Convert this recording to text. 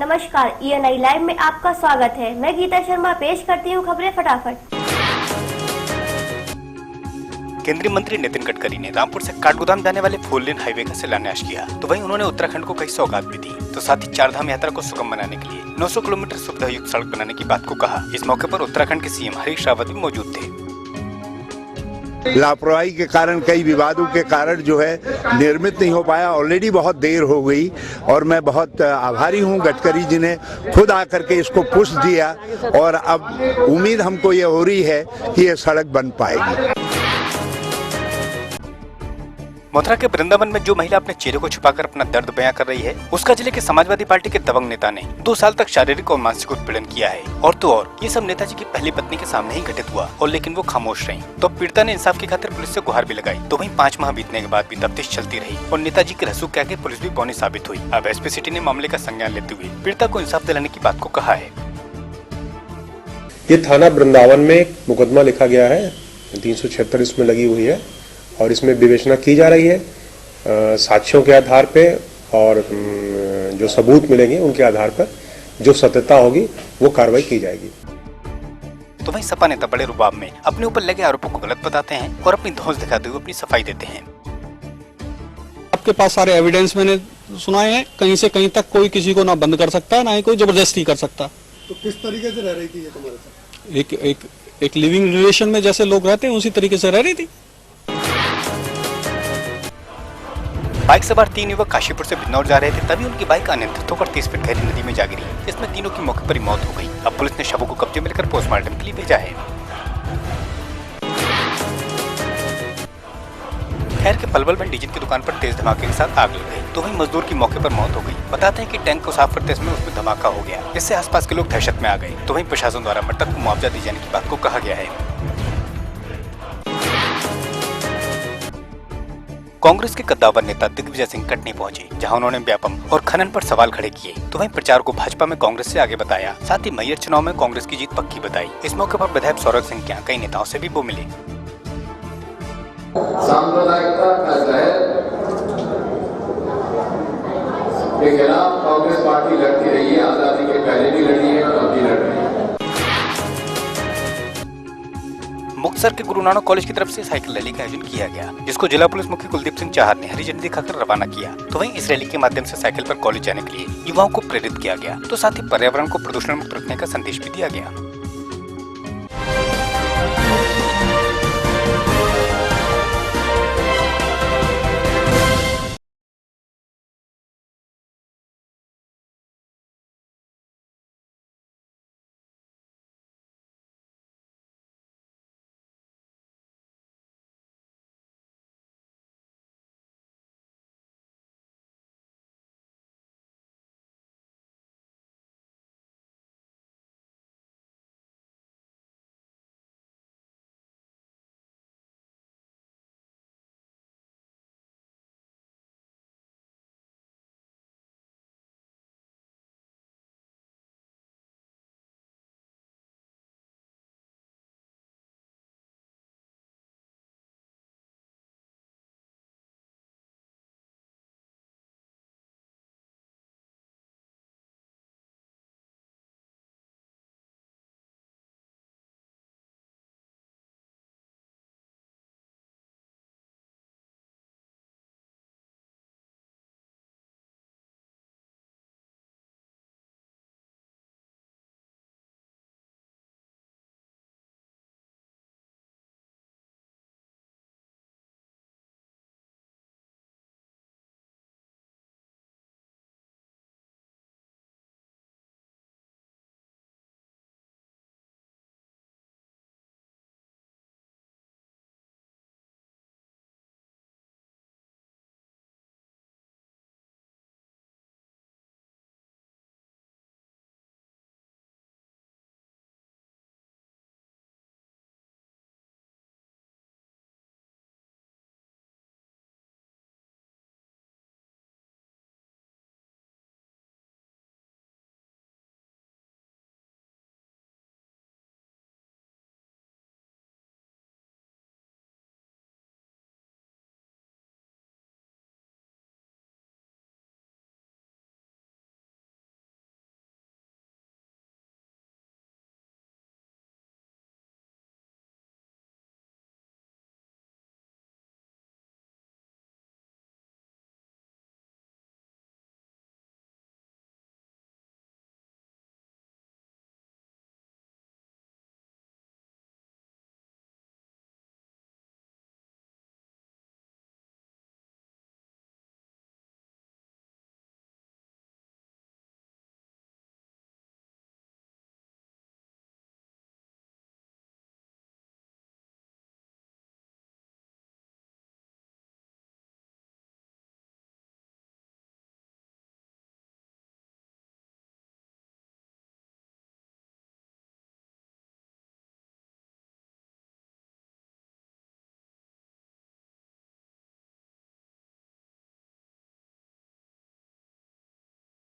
नमस्कार, ENI live में आपका स्वागत है। मैं गीता शर्मा पेश करती हूँ खबरें फटाफट। केंद्रीय मंत्री नितिन गडकरी ने रामपुर से काठगोदाम जाने वाले 4 लेन हाईवे का शिलान्यास किया। तो वहीं उन्होंने उत्तराखंड को कई सौगात भी दी। तो साथ ही चारधाम यात्रा को सुगम बनाने के लिए 900 किलोमीटर सुविधा युक्त सड़क बनाने की बात को कहा। इस मौके पर उत्तराखंड के सीएम हरीश रावत भी मौजूद थे। लापरवाही के कारण, कई विवादों के कारण जो है निर्मित नहीं हो पाया। ऑलरेडी बहुत देर हो गई और मैं बहुत आभारी हूं गडकरी जी ने खुद आकर के इसको पुश दिया और अब उम्मीद हमको ये हो रही है कि ये सड़क बन पाएगी। मथुरा के वृंदावन में जो महिला अपने चेहरे को छुपाकर अपना दर्द बयां कर रही है, उसका जिले के समाजवादी पार्टी के दबंग नेता ने 2 साल तक शारीरिक और मानसिक उत्पीड़न किया है। और तो और ये सब नेताजी की पहली पत्नी के सामने ही घटित हुआ और लेकिन वो खामोश रही। तो पीड़िता ने इंसाफ की खातिर पुलिस से गुहार भी लगाई। तो वहीं 5 माह बीतने के बाद भी तफ्तीश चलती रही और नेताजी के रसूख के आगे पुलिस भी बौनी साबित हुई। अब एसपी सिटी ने मामले का संज्ञान लेते हुए पीड़िता को इंसाफ दिलाने की बात को कहा है। ये थाना वृंदावन में एक मुकदमा लिखा गया है, 376 इसमें लगी हुई है और इसमें विवेचना की जा रही है साक्ष्यों के आधार पे और जो सबूत मिलेंगे उनके आधार पर जो सत्यता होगी वो कार्रवाई की जाएगी। तो वहीं सपा नेता बड़े रुबाब में अपने ऊपर लगे आरोपों को गलत बताते हैं और अपनी धौंस दिखाते हुए अपनी सफाई देते हैं। आपके पास सारे एविडेंस मैंने सुनाए हैं, कहीं से कहीं तक कोई किसी को ना बंद कर सकता है, ना ही कोई जबरदस्ती कर सकता। तो किस तरीके से रह रही थी ये तुम्हारे साथ? एक लिविंग रिलेशन में जैसे लोग रहते हैं उसी तरीके से रह रही थी। बाइक सवार 3 युवक काशीपुर से बिजनौर जा रहे थे, तभी उनकी बाइक अनियंत्रित होकर 30 फीट गहरी नदी में जा गिरी। इसमें तीनों की मौके पर ही मौत हो गई। अब पुलिस ने शवों को कब्जे में लेकर पोस्टमार्टम के लिए भेजा है। खैर के पलवल में डीजल की दुकान पर तेज धमाके के साथ आग लग गई। तो वहीं मजदूर की मौके पर मौत हो गई। बताते हैं कि टैंक को साफ करते समय उसमें धमाका हो गया। इससे आसपास के लोग दहशत में आ गए। तो वहीं प्रशासन द्वारा मृतक को मुआवजा दिए जाने की बात को कहा गया है। कांग्रेस के कद्दावर नेता दिग्विजय सिंह कटनी पहुंचे, जहां उन्होंने व्यापम और खनन पर सवाल खड़े किए। तो वहीं प्रचार को भाजपा में कांग्रेस से आगे बताया। साथ ही मैयर चुनाव में कांग्रेस की जीत पक्की बताई। इस मौके पर विधायक सौरभ सिंह के यहाँ कई नेताओं से भी वो मिले। सांप्रदायिकता का जहर के खिलाफ कांग्रेस पार्टी लड़ती रही है, आजादी के पहले भी लड़ी है और अब भी लड़ रही है। मुक्तसर के गुरु नानक कॉलेज की तरफ से साइकिल रैली का आयोजन किया गया, जिसको जिला पुलिस मुख्य कुलदीप सिंह चाहर ने हरी झंडी दिखाकर रवाना किया। तो वहीं इस रैली के माध्यम से साइकिल पर कॉलेज जाने के लिए युवाओं को प्रेरित किया गया। तो साथ ही पर्यावरण को प्रदूषण मुक्त रखने का संदेश भी दिया गया।